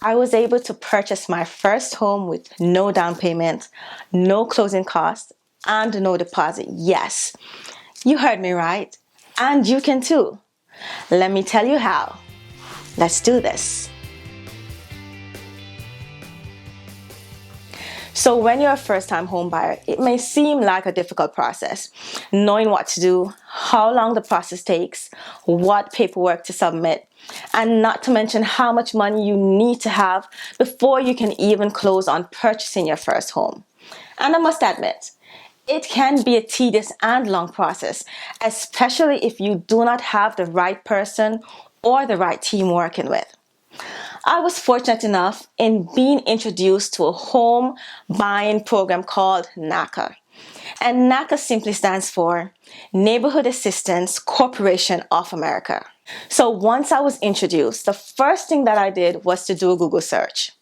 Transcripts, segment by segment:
I was able to purchase my first home with no down payment, no closing costs, and no deposit. Yes, you heard me right. And you can too. Let me tell you how. Let's do this. So when you're a first-time home buyer, it may seem like a difficult process, knowing what to do, how long the process takes, what paperwork to submit, and not to mention how much money you need to have before you can even close on purchasing your first home. And I must admit, it can be a tedious and long process, especially if you do not have the right person or the right team working with. I was fortunate enough in being introduced to a home buying program called Naca. And Naca simply stands for Neighborhood Assistance Corporation of America. So once I was introduced, the first thing that I did was to do a Google search.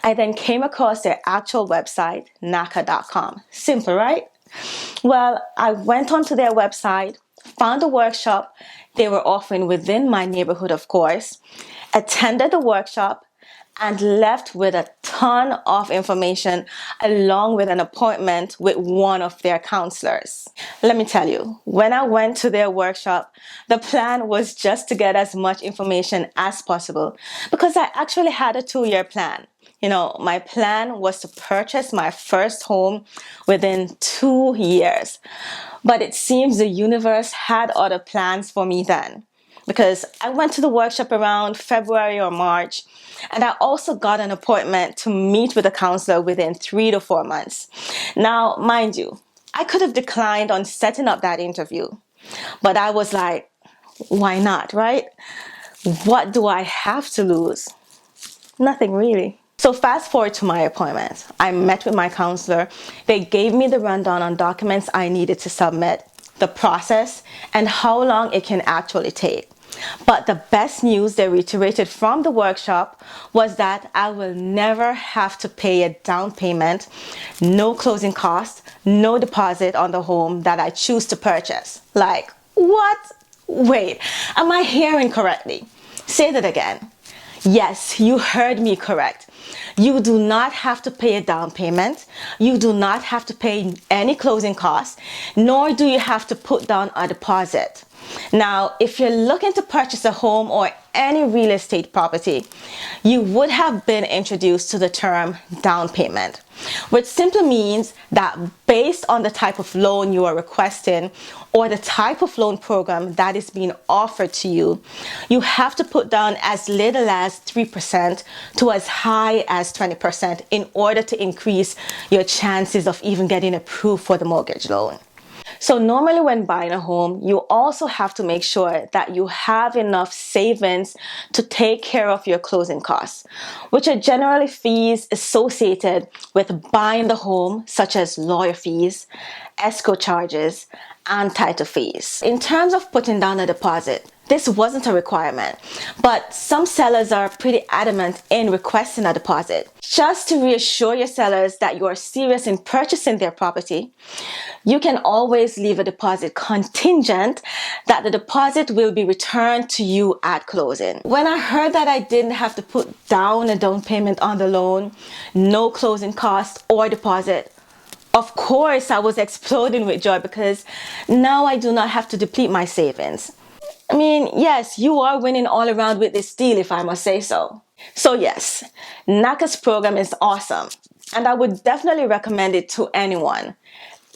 I then came across their actual website, naca.com. Simple, right? Well, I went onto their website, found a workshop they were offering within my neighborhood, of course, attended the workshop, and left with a ton of information along with an appointment with one of their counselors. Let me tell you, when I went to their workshop, the plan was just to get as much information as possible because I actually had a 2-year plan. My plan was to purchase my first home within 2 years. But it seems the universe had other plans for me then, because I went to the workshop around February or March, and I also got an appointment to meet with a counselor within 3 to 4 months. Now, mind you, I could have declined on setting up that interview, but I was like, why not, right? What do I have to lose? Nothing really. So fast forward to my appointment. I met with my counselor. They gave me the rundown on documents I needed to submit, the process, and how long it can actually take. But the best news they reiterated from the workshop was that I will never have to pay a down payment, no closing costs, no deposit on the home that I choose to purchase. Like, what? Wait, am I hearing correctly? Say that again. Yes, you heard me correct. You do not have to pay a down payment. You do not have to pay any closing costs, nor do you have to put down a deposit. Now, if you're looking to purchase a home or any real estate property, you would have been introduced to the term down payment, which simply means that based on the type of loan you are requesting or the type of loan program that is being offered to you, you have to put down as little as 3% to as high as 20% in order to increase your chances of even getting approved for the mortgage loan. So normally when buying a home, you also have to make sure that you have enough savings to take care of your closing costs, which are generally fees associated with buying the home, such as lawyer fees, escrow charges, and title fees. In terms of putting down a deposit, this wasn't a requirement, but some sellers are pretty adamant in requesting a deposit. Just to reassure your sellers that you are serious in purchasing their property, you can always leave a deposit contingent that the deposit will be returned to you at closing. When I heard that I didn't have to put down a down payment on the loan, no closing costs or deposit, of course I was exploding with joy because now I do not have to deplete my savings. I mean, yes, you are winning all around with this deal, if I must say so. So yes, Naca's program is awesome, and I would definitely recommend it to anyone.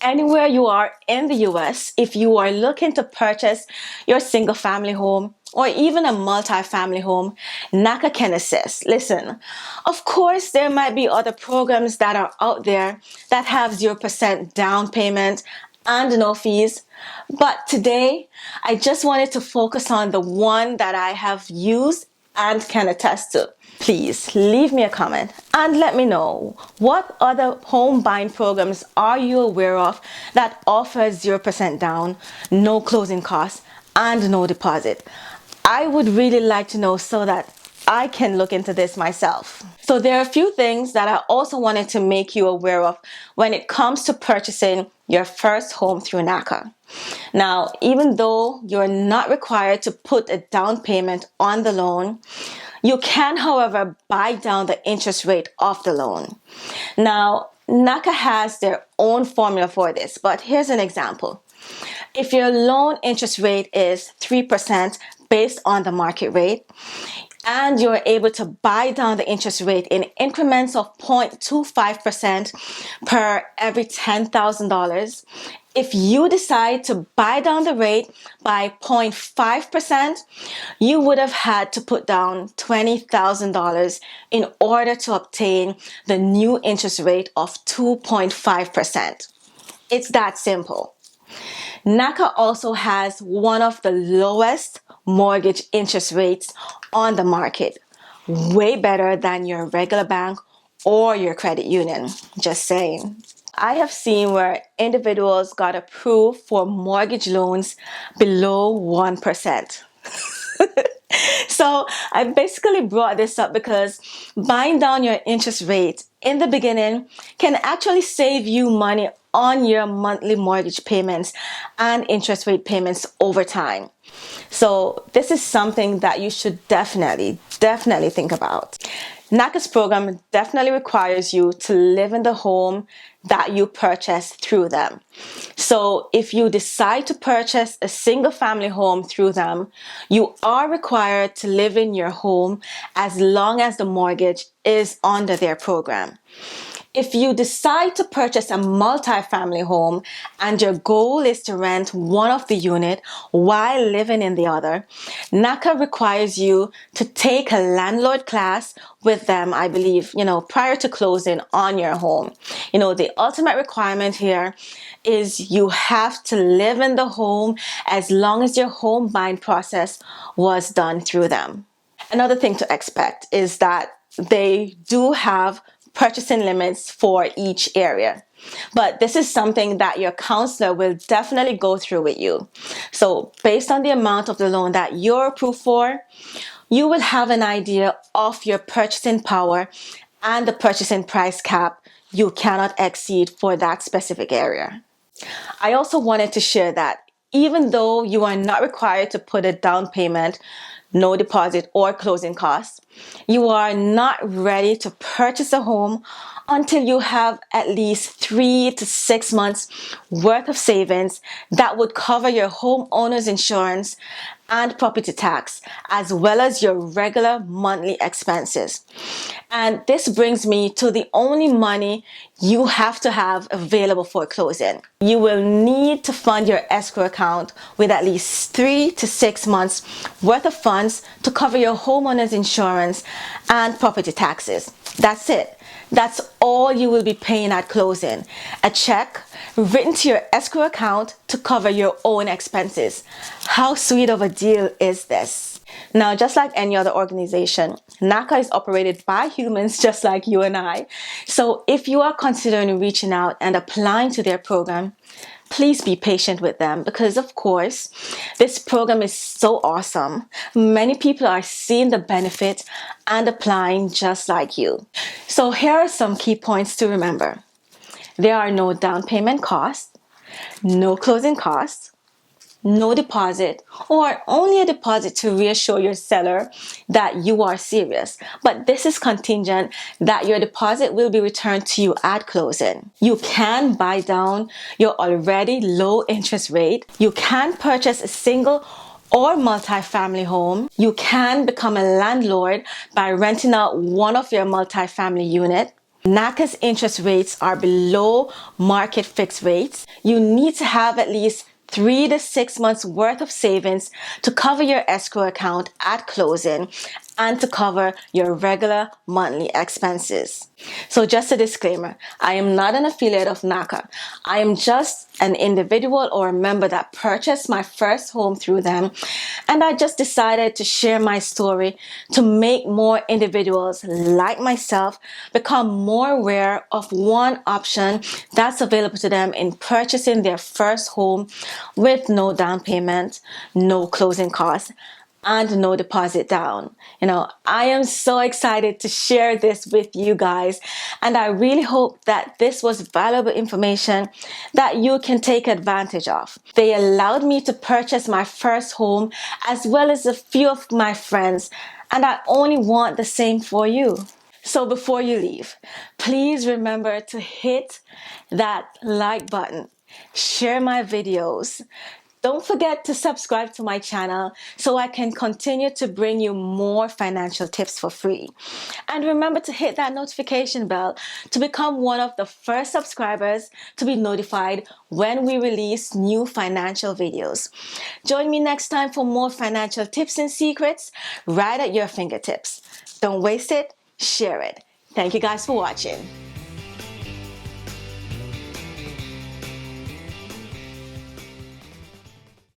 Anywhere you are in the US, if you are looking to purchase your single family home or even a multi-family home, Naca can assist. Listen, of course, there might be other programs that are out there that have 0% down payment and no fees. But today, I just wanted to focus on the one that I have used and can attest to. Please leave me a comment and let me know, what other home buying programs are you aware of that offer 0% down, no closing costs, and no deposit? I would really like to know so that I can look into this myself. So there are a few things that I also wanted to make you aware of when it comes to purchasing your first home through Naca. Now, even though you're not required to put a down payment on the loan, You can, however, buy down the interest rate of the loan. Now, Naca has their own formula for this, but here's an example. If your loan interest rate is 3% based on the market rate, and you're able to buy down the interest rate in increments of 0.25% per every $10,000, if you decide to buy down the rate by 0.5%, you would have had to put down $20,000 in order to obtain the new interest rate of 2.5%. It's that simple. Naca also has one of the lowest mortgage interest rates on the market, way better than your regular bank or your credit union. Just saying. I have seen where individuals got approved for mortgage loans below 1%. So I basically brought this up because buying down your interest rate in the beginning can actually save you money on your monthly mortgage payments and interest rate payments over time. So this is something that you should definitely think about. Naca's program definitely requires you to live in the home that you purchase through them. So if you decide to purchase a single family home through them, you are required to live in your home as long as the mortgage is under their program. If you decide to purchase a multi-family home and your goal is to rent one of the unit while living in the other, Naca requires you to take a landlord class with them, I believe, prior to closing on your home. The ultimate requirement here is you have to live in the home as long as your home buying process was done through them. Another thing to expect is that they do have purchasing limits for each area. But this is something that your counselor will definitely go through with you. So based on the amount of the loan that you're approved for, you will have an idea of your purchasing power and the purchasing price cap you cannot exceed for that specific area. I also wanted to share that even though you are not required to put a down payment, no deposit or closing costs, you are not ready to purchase a home until you have at least 3 to 6 months worth of savings that would cover your homeowner's insurance and property tax, as well as your regular monthly expenses. And this brings me to the only money you have to have available for closing. You will need to fund your escrow account with at least 3 to 6 months worth of funds to cover your homeowner's insurance and property taxes. That's it. That's all you will be paying at closing. A check written to your escrow account to cover your own expenses. How sweet of a deal is this? Now, just like any other organization, Naca is operated by humans just like you and I. So if you are considering reaching out and applying to their program, please be patient with them because, of course, this program is so awesome. Many people are seeing the benefit and applying just like you. So here are some key points to remember. There are no down payment costs, no closing costs, no deposit, or only a deposit to reassure your seller that you are serious. But this is contingent that your deposit will be returned to you at closing. You can buy down your already low interest rate. You can purchase a single or multi-family home. You can become a landlord by renting out one of your multi-family units. Naca's interest rates are below market fixed rates. You need to have at least 3 to 6 months worth of savings to cover your escrow account at closing and to cover your regular monthly expenses. So just a disclaimer, I am not an affiliate of Naca. I am just an individual or a member that purchased my first home through them, and I just decided to share my story to make more individuals like myself become more aware of one option that's available to them in purchasing their first home with no down payment, no closing costs, and no deposit down. I am so excited to share this with you guys, and I really hope that this was valuable information that you can take advantage of. They allowed me to purchase my first home as well as a few of my friends, And I only want the same for you. So before you leave, please remember to hit that like button, share my videos. Don't forget to subscribe to my channel so I can continue to bring you more financial tips for free. And remember to hit that notification bell to become one of the first subscribers to be notified when we release new financial videos. Join me next time for more financial tips and secrets right at your fingertips. Don't waste it, share it. Thank you guys for watching.